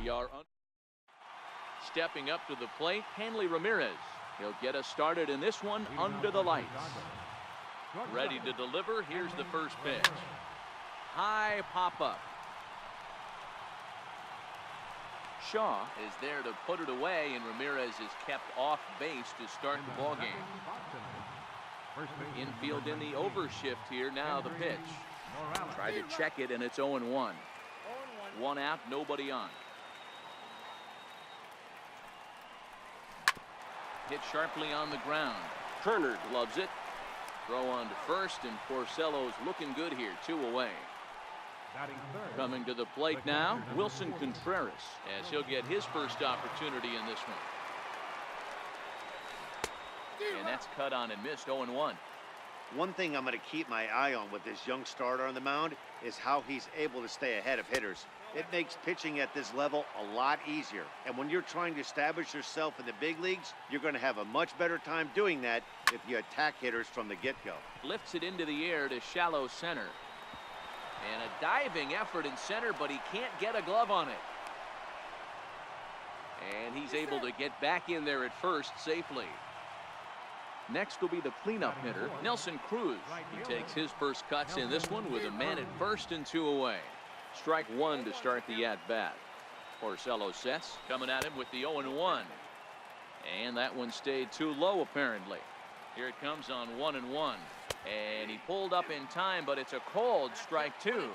We are stepping up to the plate, Hanley Ramirez. He'll get us started in this one under the lights. Ready to deliver. Here's the first pitch. High pop-up. Shaw is there to put it away, and Ramirez is kept off base to start the ball game. Infield in the overshift here. Now the pitch. Tried to check it, and it's 0-1. One out, nobody on. Hit sharply on the ground. Turner gloves it. Throw on to first, and Porcello's looking good here. 2 away. Coming to the plate now, Wilson Contreras, as he'll get his first opportunity in this one. And that's cut on and missed. 0-1. One thing I'm going to keep my eye on with this young starter on the mound is how he's able to stay ahead of hitters. It makes pitching at this level a lot easier. And when you're trying to establish yourself in the big leagues, you're going to have a much better time doing that if you attack hitters from the get-go. Lifts it into the air to shallow center. And a diving effort in center, but he can't get a glove on it. And he's able to get back in there at first safely. Next will be the cleanup hitter, Nelson Cruz. He takes his first cuts in this one with a man at first and 2 away. Strike 1 to start the at-bat. Porcello sets, coming at him with the 0-1. And that one stayed too low, apparently. Here it comes on 1-1. And he pulled up in time, but it's a called strike 2.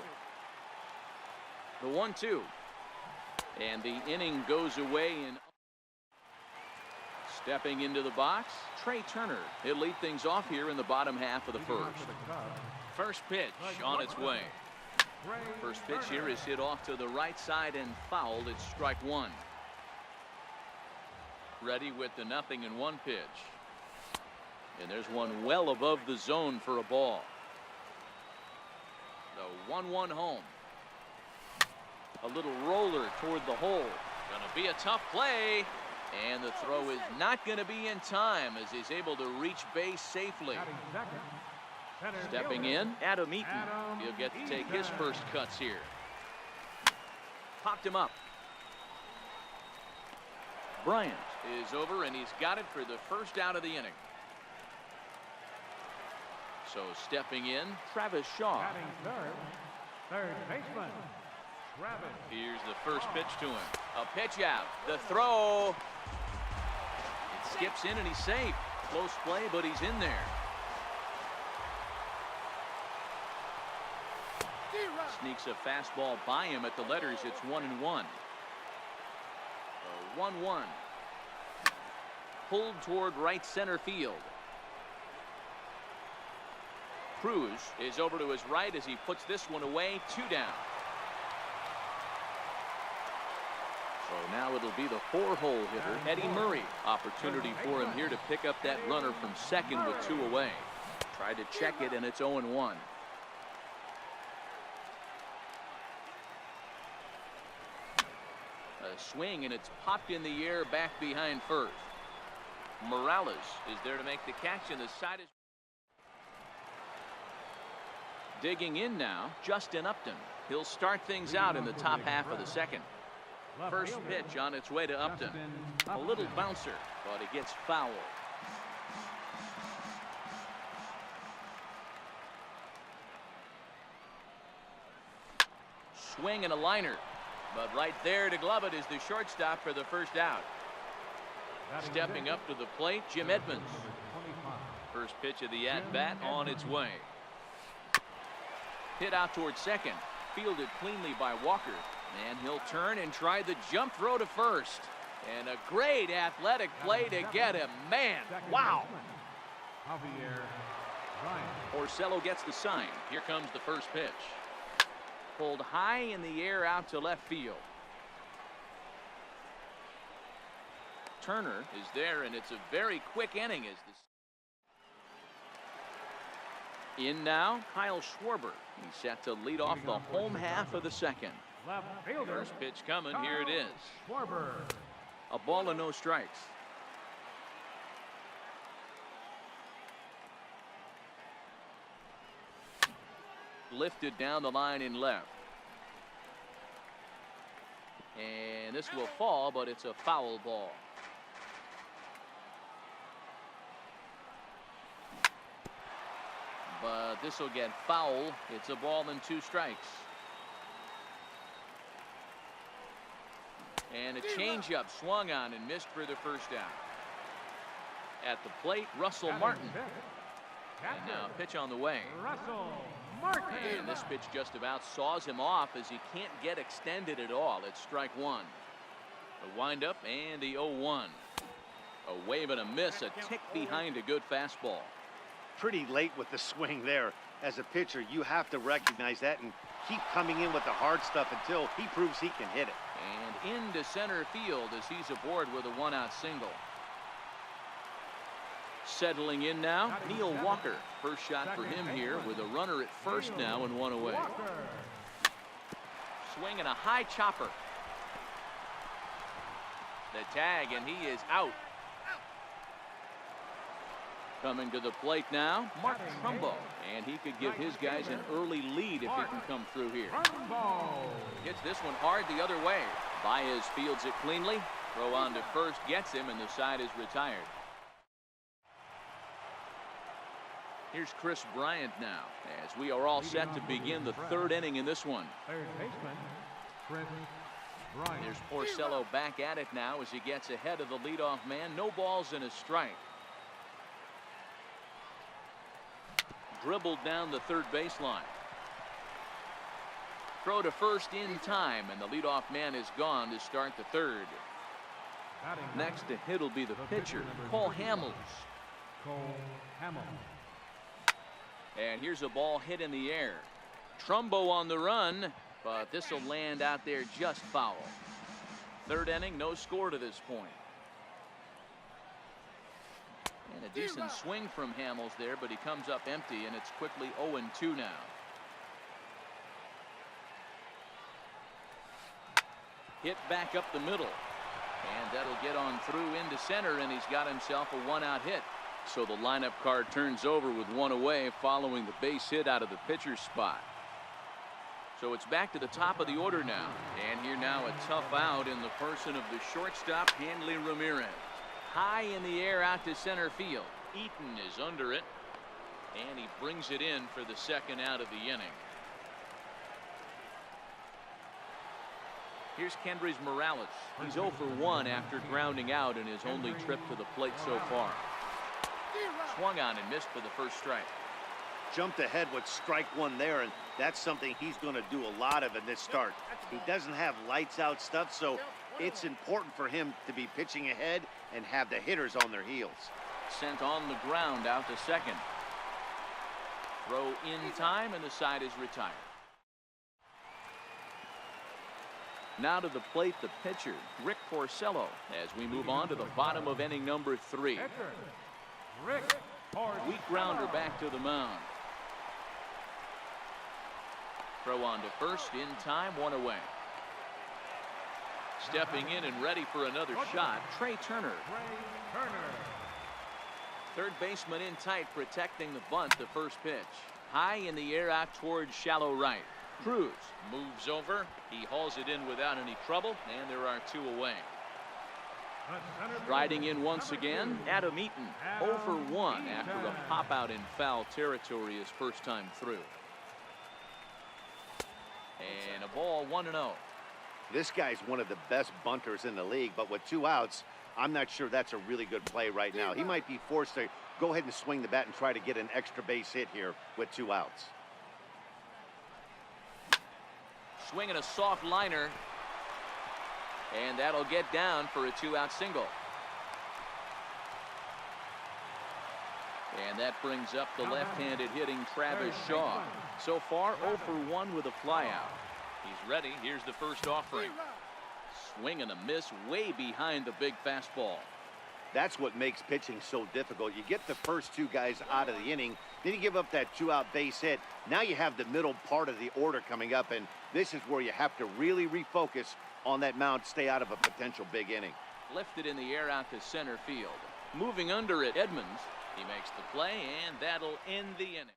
The 1-2. And the inning goes away in. Stepping into the box, Trey Turner. He'll lead things off here in the bottom half of the first. First pitch on its way. First pitch here is hit off to the right side and fouled. It's strike 1. Ready with the 0-1 pitch. And there's one well above the zone for a ball. The 1-1 home. A little roller toward the hole. Gonna be a tough play. And the throw is not going to be in time as he's able to reach base safely. Stepping in, Adam Eaton. He'll get to take his first cuts here. Popped him up. Bryant is over, and he's got it for the first out of the inning. So stepping in, Travis Shaw. Third baseman. Here's the first pitch to him. A pitch out. The throw. It skips in and he's safe. Close play, but he's in there. Sneaks a fastball by him at the letters. It's 1-1. 1-1. Pulled toward right center field. Cruz is over to his right as he puts this one away. 2 down. So now it'll be the 4-hole hitter, Eddie Murray. Opportunity for him here to pick up that runner from second with 2 away. Tried to check it, and it's 0-1. A swing, and it's popped in the air back behind first. Morales is there to make the catch, and the side is digging in now. Justin Upton. He'll start things out in the top half of the second. First pitch on its way to Upton. A little bouncer, but it gets fouled. Swing and a liner. But right there to glove it is the shortstop for the first out. Stepping up to the plate, Jim Edmonds. First pitch of the at-bat on its way. Hit out towards second. Fielded cleanly by Walker. And he'll turn and try the jump throw to first. And a great athletic play to get him. Man, wow. Porcello gets the sign. Here comes the first pitch. Pulled high in the air out to left field. Turner is there, and it's a very quick inning as this. In now, Kyle Schwarber. He's set to lead off the home half of the second. First pitch coming. Here it is. A ball and no strikes. Lifted down the line in left. And this will fall, but it's a foul ball. But this will get foul. It's a ball and 2 strikes. And a changeup swung on and missed for the first out. At the plate, Russell Martin. And now pitch on the way. Russell Martin. And this pitch just about saws him off as he can't get extended at all. It's strike 1. A windup and the 0-1. A wave and a miss, a tick behind a good fastball. Pretty late with the swing there. As a pitcher, you have to recognize that and keep coming in with the hard stuff until he proves he can hit it. And into center field as he's aboard with a 1-out single. Settling in now, Neil Walker. First shot for him here with a runner at first now and 1 away. Swinging a high chopper. The tag, and he is out. Coming to the plate now, Mark Trumbo. And he could give his guys an early lead if he can come through here. Gets this one hard the other way. Baez fields it cleanly. Throw on to first, gets him, and the side is retired. Here's Chris Bryant now, as we are all set to begin the 3rd inning in this one. Third baseman, Chris Bryant. There's Porcello back at it now as he gets ahead of the leadoff man. No balls and a strike. Dribbled down the third baseline. Throw to first in time, and the leadoff man is gone to start the 3rd. Next to hit will be the pitcher, Cole Hamels. Cole Hamels. And here's a ball hit in the air. Trumbo on the run, but this will land out there just foul. 3rd inning, no score to this point. And a decent swing from Hamels there, but he comes up empty, and it's quickly 0-2 now. Hit back up the middle. And that'll get on through into center, and he's got himself a 1-out hit. So the lineup card turns over with 1 away following the base hit out of the pitcher's spot. So it's back to the top of the order now. And here now a tough out in the person of the shortstop, Hanley Ramirez. High in the air out to center field. Eaton is under it. And he brings it in for the 2nd out of the inning. Here's Kendrys Morales. He's 0 for 1 after grounding out in his only trip to the plate so far. Swung on and missed for the first strike. Jumped ahead with strike 1 there, and that's something he's going to do a lot of in this start. He doesn't have lights out stuff, so it's important for him to be pitching ahead and have the hitters on their heels. Sent on the ground out to second. Throw in time, and the side is retired. Now to the plate, the pitcher, Rick Porcello, as we move on to the bottom of inning number 3. Rick Porcello. Weak grounder back to the mound. Throw on to first in time, 1 away. Stepping in and ready for another shot, Trey Turner. Third baseman in tight, protecting the bunt, the first pitch. High in the air out towards shallow right. Cruz moves over. He hauls it in without any trouble, and there are 2 away. Striding in once again, Adam Eaton, 0 for 1 after a pop-out in foul territory his first time through. And a ball, 1-0. This guy's one of the best bunters in the league, but with 2 outs, I'm not sure that's a really good play right now. He might be forced to go ahead and swing the bat and try to get an extra base hit here with 2 outs. Swinging a soft liner. And that'll get down for a 2-out single. And that brings up the left-handed hitting Travis Shaw. So far, 0 for 1 with a flyout. He's ready. Here's the first offering. Swing and a miss way behind the big fastball. That's what makes pitching so difficult. You get the first 2 guys out of the inning, then you give up that 2-out base hit. Now you have the middle part of the order coming up, and this is where you have to really refocus on that mound, stay out of a potential big inning. Lifted in the air out to center field. Moving under it, Edmonds. He makes the play, and that'll end the inning.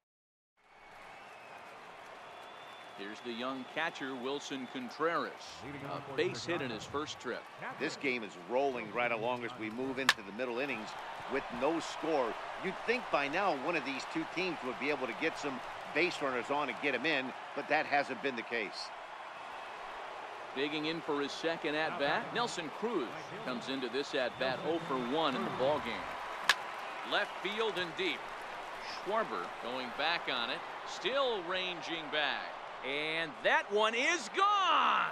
Here's the young catcher, Wilson Contreras. A base hit in his first trip. This game is rolling right along as we move into the middle innings with no score. You'd think by now one of these two teams would be able to get some base runners on and get them in, but that hasn't been the case. Digging in for his second at-bat, Nelson Cruz comes into this at-bat 0 for 1 in the ballgame. Left field and deep. Schwarber going back on it, still ranging back. And that one is gone!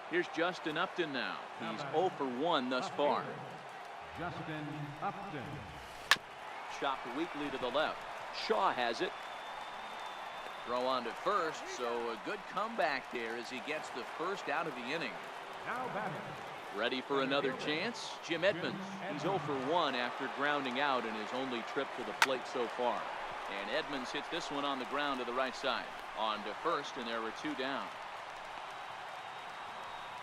Here's Justin Upton now. He's 0 for 1 thus far. Justin Upton. Chopped weakly to the left. Shaw has it. Throw on to first, so a good comeback there as he gets the first out of the inning. Now batting. Ready for another chance? Jim Edmonds. He's 0 for 1 after grounding out in his only trip to the plate so far. And Edmonds hits this one on the ground to the right side. On to first, and there were 2 down.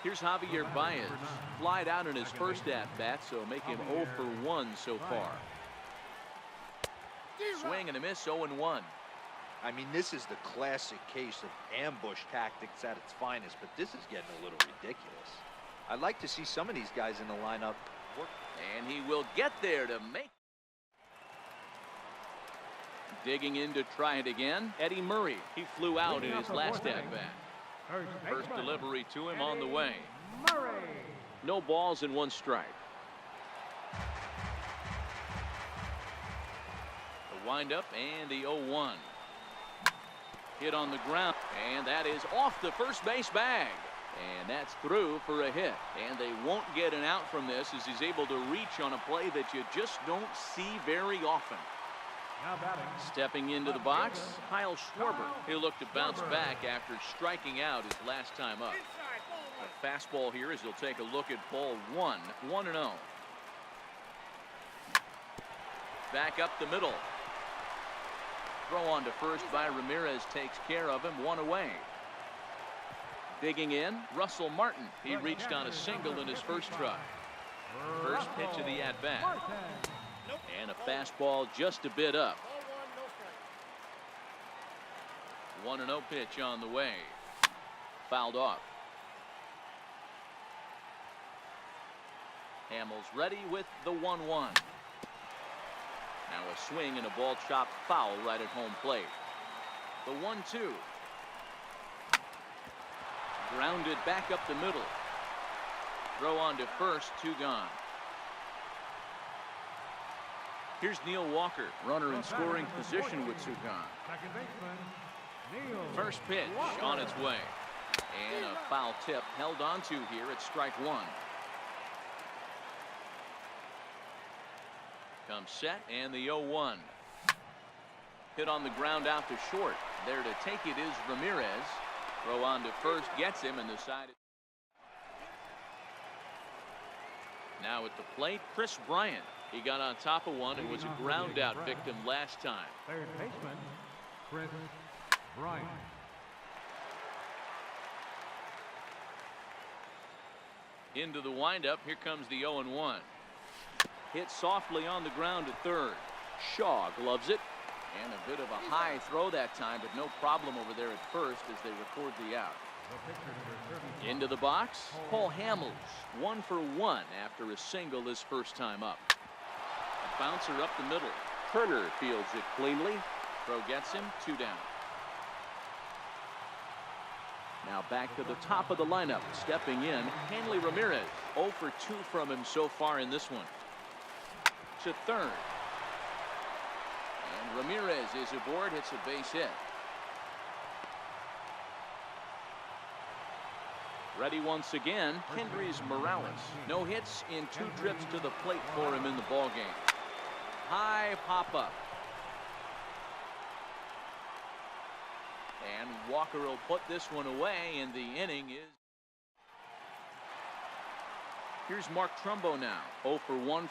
Here's Javier Baez. Flied out in his first at-bat, so make him 0 for 1 so far. Swing and a miss, 0 and 1. I mean, this is the classic case of ambush tactics at its finest, but this is getting a little ridiculous. I'd like to see some of these guys in the lineup work. And he will get there to make. Digging in to try it again, Eddie Murray. He flew out in his last at-bat. First delivery to him on the way. Murray. No balls and 1 strike. The windup and the 0-1. Hit on the ground, and that is off the first base bag. And that's through for a hit. And they won't get an out from this as he's able to reach on a play that you just don't see very often. Now batting. Stepping into the box, Kyle Schwarber. He'll look to bounce back after striking out his last time up. A fastball here as he'll take a look at ball 1, 1-0. Back up the middle. Throw on to first by Ramirez takes care of him, 1 away. Digging in, Russell Martin. He reached on a single in his first try. First pitch of the at-bat. And a fastball just a bit up. 1-0 pitch on the way. Fouled off. Hamels ready with the 1-1. Now a swing and a ball chopped foul right at home plate. The 1-2. Grounded back up the middle. Throw on to first, 2 gone. Here's Neil Walker, runner in scoring position with 2 gone. Second baseman, Neil First pitch Walker. on its way. And a foul tip held onto here at strike 1. Comes set and the 0-1. Hit on the ground out to short. There to take it is Ramirez. Throw on to first, gets him, and the side. Now at the plate, Chris Bryant. He got on top of one and was a ground out victim last time. Third baseman, Chris Bryant. Into the windup, here comes the 0-1. Hit softly on the ground at third. Shaw gloves it. And a bit of a high throw that time, but no problem over there at first as they record the out. Into the box, Paul Hamels, 1 for 1 after a single his first time up. A bouncer up the middle. Turner fields it cleanly. Throw gets him, 2 down. Now back to the top of the lineup. Stepping in, Hanley Ramirez. 0 for 2 from him so far in this one. To third. And Ramirez is aboard, hits a base hit. Ready once again, Kendrys Morales. No hits in 2 trips to the plate for him in the ballgame. High pop-up. And Walker will put this one away, and the inning is... Here's Mark Trumbo now, 0 for 1.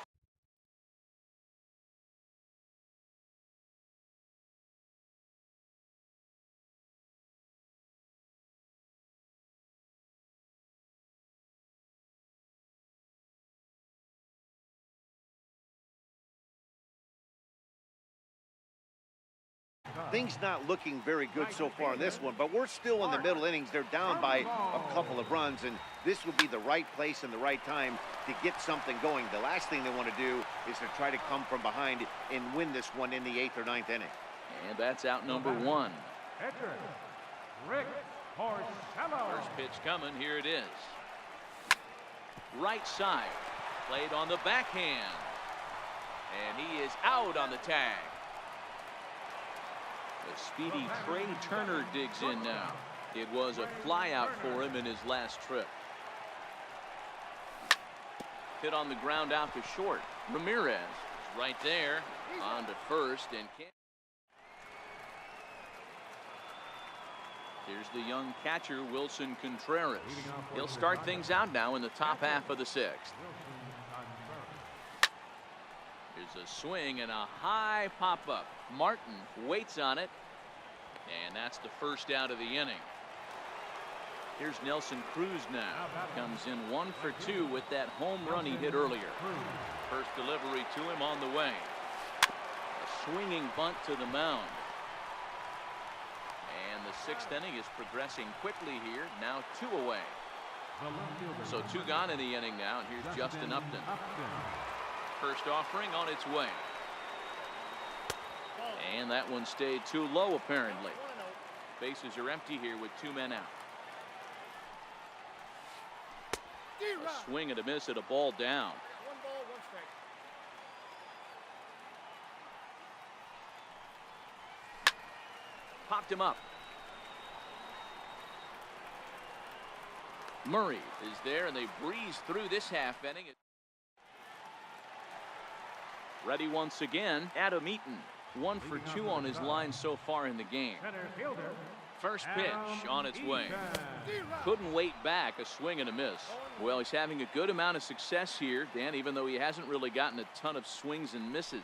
Things not looking very good so far in this one, but we're still in the middle innings. They're down by a couple of runs, and this would be the right place and the right time to get something going. The last thing they want to do is to try to come from behind and win this one in the 8th or 9th inning. And that's out number 1. Pitcher, Rick Porcello. First pitch coming. Here it is. Right side. Played on the backhand. And he is out on the tag. The speedy Trey Turner digs in now. It was a fly out for him in his last trip. Hit on the ground out to short. Ramirez is right there on to first and can't. Here's the young catcher, Wilson Contreras. He'll start things out now in the top half of the 6th. Here's a swing and a high pop-up. Martin waits on it, and that's the first out of the inning. Here's Nelson Cruz now. Comes in 1 for 2 with that home run he hit earlier. First delivery to him on the way. A swinging bunt to the mound. And the 6th inning is progressing quickly here. Now 2 away. So 2 gone in the inning now. And here's Justin Upton. First offering on its way. And that one stayed too low apparently. Bases are empty here with 2 men out. A swing and a miss at a ball down. 1 ball, 1 strike. Popped him up. Murray is there, and they breeze through this half inning. Ready once again, Adam Eaton. 1 for 2 on his line so far in the game. Center fielder, First pitch on its way. Couldn't wait back. A swing and a miss. Well, he's having a good amount of success here, Dan, even though he hasn't really gotten a ton of swings and misses.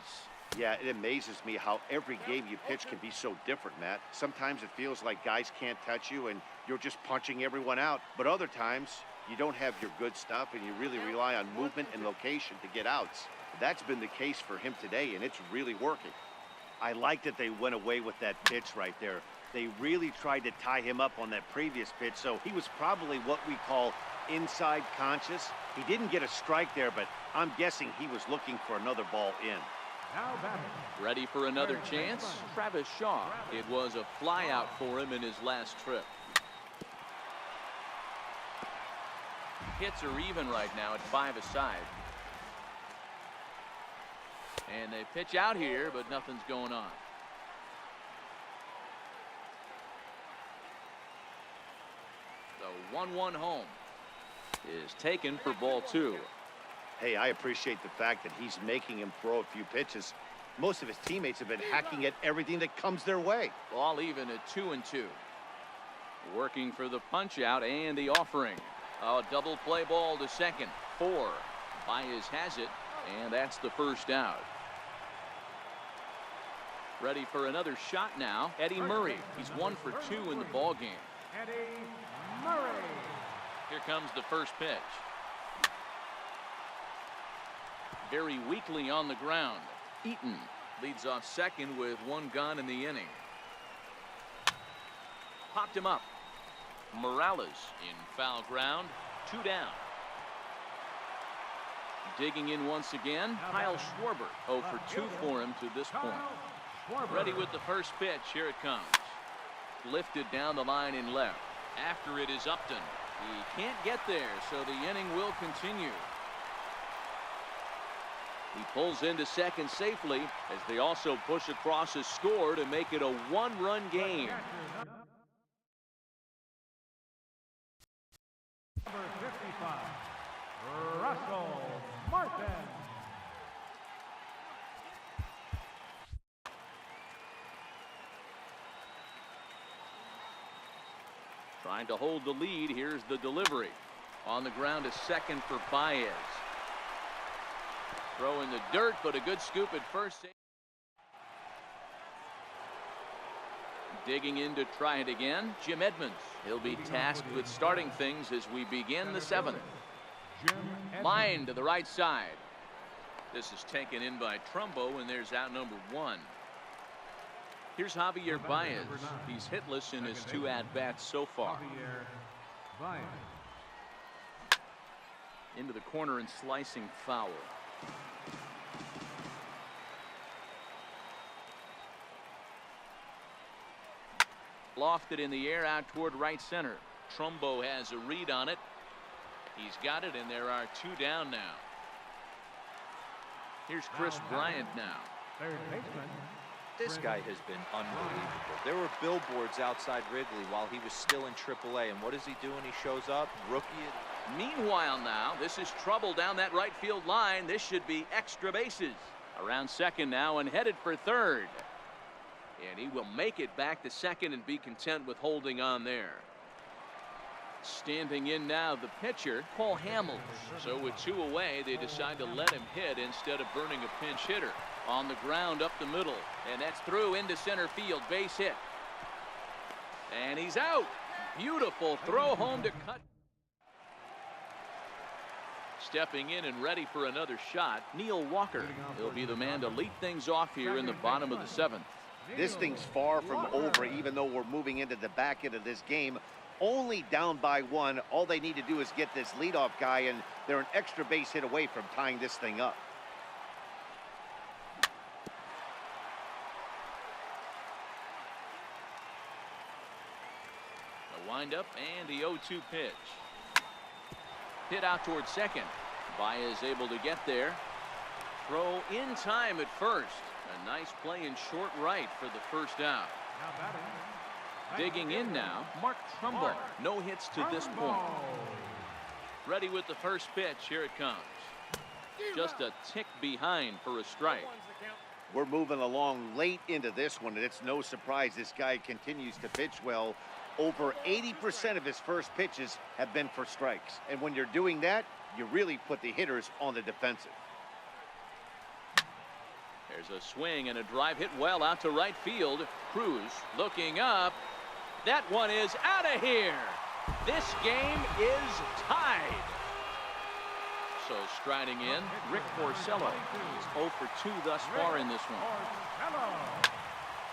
Yeah, it amazes me how every game you pitch can be so different, Matt. Sometimes it feels like guys can't touch you and you're just punching everyone out. But other times you don't have your good stuff and you really rely on movement and location to get outs. That's been the case for him today, and it's really working. I like that they went away with that pitch right there. They really tried to tie him up on that previous pitch, so he was probably what we call inside conscious. He didn't get a strike there, but I'm guessing he was looking for another ball in. now batting. Ready for another chance? Travis Shaw. It was a fly out for him in his last trip. Hits are even right now at 5 aside. And they pitch out here, but nothing's going on. The 1-1 home is taken for ball 2. Hey, I appreciate the fact that he's making him throw a few pitches. Most of his teammates have been hacking at everything that comes their way. Ball even at 2-2. Working for the punch out and the offering. A double play ball to second. 4. Baez has it, and that's the first out. Ready for another shot now. Eddie Murray. He's 1 for 2 in the ball game. Eddie Murray. Here comes the first pitch. Very weakly on the ground. Eaton leads off second with 1 gone in the inning. Popped him up. Morales in foul ground. 2 down. Digging in once again, Kyle Schwarber. 0 for 2 for him to this point. Ready with the first pitch. Here it comes. Lifted down the line in left. After it is Upton. He can't get there, so the inning will continue. He pulls into second safely as they also push across a score to make it a 1-run game. Number 55, Russell Martin. Trying to hold the lead. Here's the delivery. On the ground is second for Baez. Throw in the dirt, but a good scoop at first. Digging in to try it again, Jim Edmonds. He'll be tasked with starting things as we begin the 7th. Line to the right side. This is taken in by Trumbo, and there's out number 1. Here's Javier Baez. He's hitless in his 2 at-bats so far. Into the corner and slicing foul. Lofted in the air out toward right center. Trumbo has a read on it. He's got it, and there are 2 down now. Here's Chris Bryant now. Third baseman. This guy has been unbelievable. There were billboards outside Wrigley while he was still in AAA, and what does he do when he shows up? Rookie. Meanwhile now, this is trouble down that right field line. This should be extra bases. Around second now and headed for third. And he will make it back to second and be content with holding on there. Standing in now, the pitcher, Paul Hamels. So with 2 away, they decide to let him hit instead of burning a pinch hitter. On the ground up the middle, and that's through into center field. Base hit. And he's out. Beautiful throw home to cut. Stepping in and ready for another shot, Neil Walker. He'll be the man to lead things off here in the bottom of the 7th. This thing's far from over, even though we're moving into the back end of this game. Only down by 1. All they need to do is get this leadoff guy, and they're an extra base hit away from tying this thing up. The windup and the 0-2 pitch. Hit out towards second. Baez able to get there. Throw in time at first. A nice play in short right for the first out. Now batting. Digging in now, Mark Trumbo. No hits to this point. Ready with the first pitch. Here it comes. Just a tick behind for a strike. We're moving along late into this one, and it's no surprise this guy continues to pitch well. Over 80% of his first pitches have been for strikes. And when you're doing that, you really put the hitters on the defensive. There's a swing and a drive hit well out to right field. Cruz looking up. That one is out of here. This game is tied. So striding in, Rick Porcello. He's 0 for 2 thus far in this one.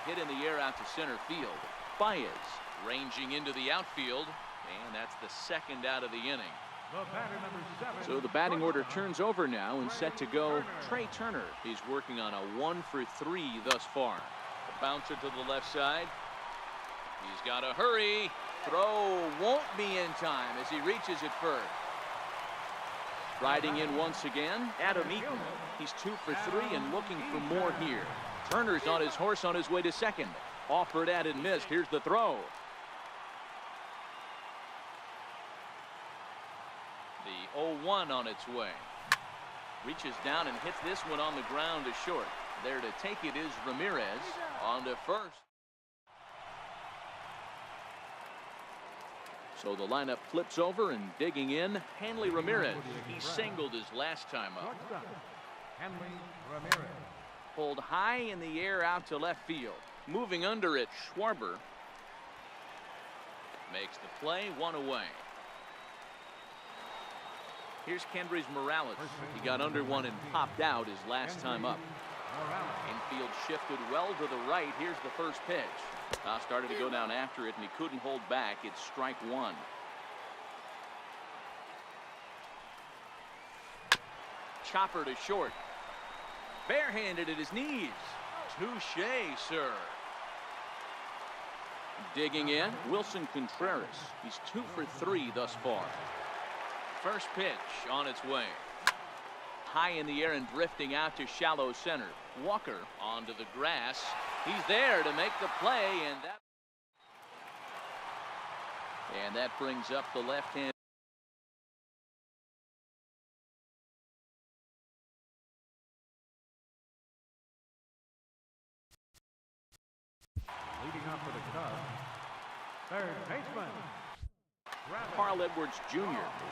Hit in the air out to center field. Baez ranging into the outfield, and that's the second out of the inning. So the batting order turns over now and set to go Trey Turner. He's working on a 1 for 3 thus far. The bouncer to the left side. He's got to hurry. Throw won't be in time as he reaches it first. Riding in once again, Adam Eaton. He's 2 for 3 and looking for more here. Turner's on his horse on his way to second. Offered at and missed. Here's the throw. The 0-1 on its way. Reaches down and hits this one on the ground to short. There to take it is Ramirez on to first. So the lineup flips over and digging in, Hanley Ramirez. He singled his last time up. Hanley Ramirez. Pulled high in the air out to left field. Moving under it, Schwarber makes the play, 1 away. Here's Kendrys Morales. He got under one and popped out his last time up. Infield shifted well to the right. Here's the first pitch. Started to go down after it, and he couldn't hold back. It's strike 1. Chopper to short. Barehanded at his knees. Touche, sir. Digging in, Wilson Contreras. He's 2 for 3 thus far. First pitch on its way. High in the air and drifting out to shallow center. Walker onto the grass. He's there to make the play, and that brings up the left hand. Leading up for the Cubs, third baseman. Carl Edwards Jr.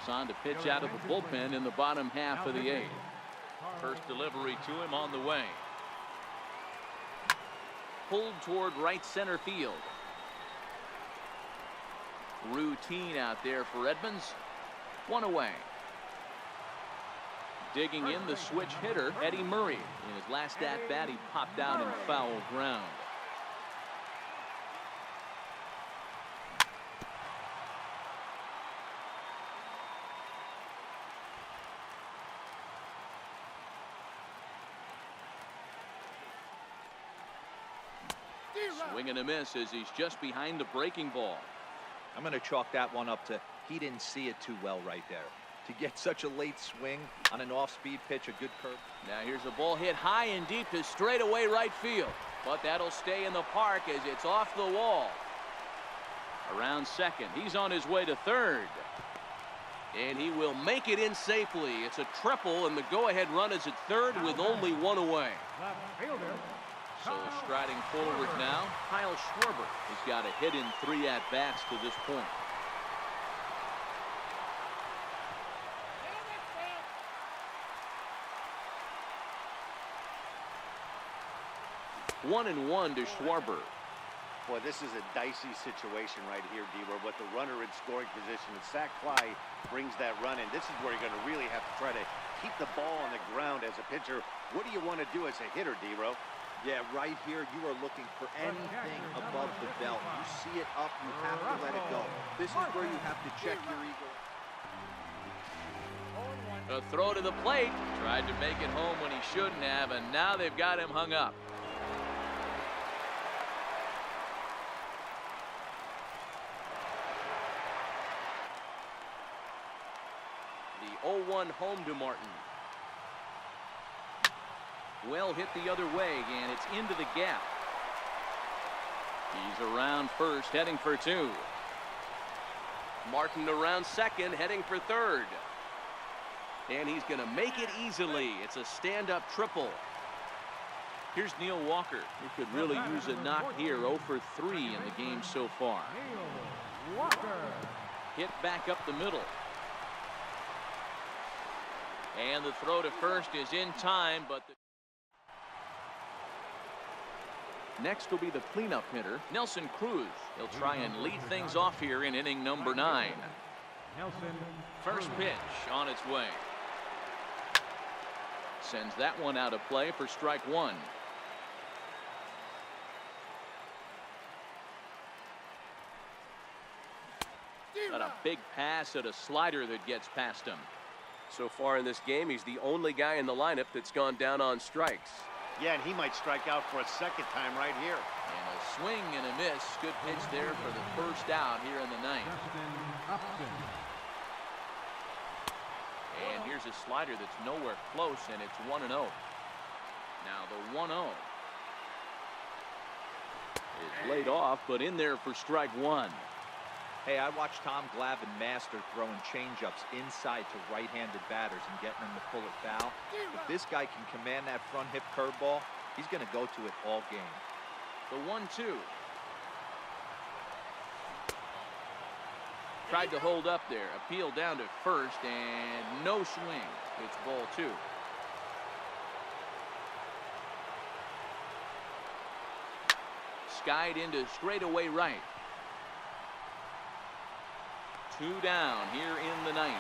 is on to pitch out of the bullpen in the bottom half of the 8th. First delivery to him on the way. Pulled toward right center field. Routine out there for Edmonds. 1 away. Digging in the switch hitter, Eddie Murray. In his last at bat, he popped out in foul ground. Swing and a miss as he's just behind the breaking ball. I'm going to chalk that one up to he didn't see it too well right there. To get such a late swing on an off-speed pitch, a good curve. Now here's a ball hit high and deep to straightaway right field. But that'll stay in the park as it's off the wall. Around second, he's on his way to third. And he will make it in safely. It's a triple, and the go-ahead run is at third with only one away. Left fielder. So striding forward now, Kyle Schwarber has got a hit in 3 at-bats to this point. One and one to Schwarber. Boy, this is a dicey situation right here, D-Ware, with the runner in scoring position. And sac fly brings that run in. This is where you're going to really have to try to keep the ball on the ground as a pitcher. What do you want to do as a hitter, D-Ro? Yeah, right here, you are looking for anything above the belt. You see it up, you have to let it go. This is where you have to check your ego. A throw to the plate. Tried to make it home when he shouldn't have, and now they've got him hung up. The 0-1 home to Martin. Well hit the other way, and it's into the gap. He's around first, heading for 2. Martin around second, heading for third. And he's going to make it easily. It's a stand-up triple. Here's Neil Walker. He could really use a knock here. 0 for 3 in the game so far. Neil Walker. Hit back up the middle. And the throw to first is in time, but next will be the cleanup hitter, Nelson Cruz. He'll try and lead things off here in inning number 9. Nelson. First pitch on its way. Sends that one out of play for strike 1. Got a big pass at a slider that gets past him. So far in this game, he's the only guy in the lineup that's gone down on strikes. Yeah, and he might strike out for a second time right here. And a swing and a miss. Good pitch there for the first out here in the 9th. Justin Upton. And here's a slider that's nowhere close, and it's 1-0. Now the 1-0 is laid off, but in there for strike 1. Hey, I watched Tom Glavine master throwing changeups inside to right-handed batters and getting them to pull it foul. If this guy can command that front hip curveball, he's going to go to it all game. The 1-2. Tried to hold up there. Appeal down to first, and no swing. It's ball 2. Skied into straightaway right. 2 down here in the 9th.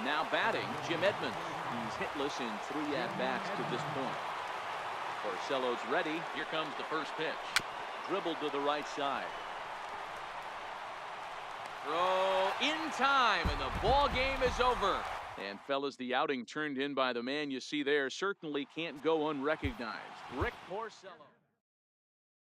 Now batting, Jim Edmonds. He's hitless in 3 at-bats to this point. Porcello's ready. Here comes the first pitch. Dribbled to the right side. Throw in time, and the ball game is over. And fellas, the outing turned in by the man you see there certainly can't go unrecognized. Rick Porcello.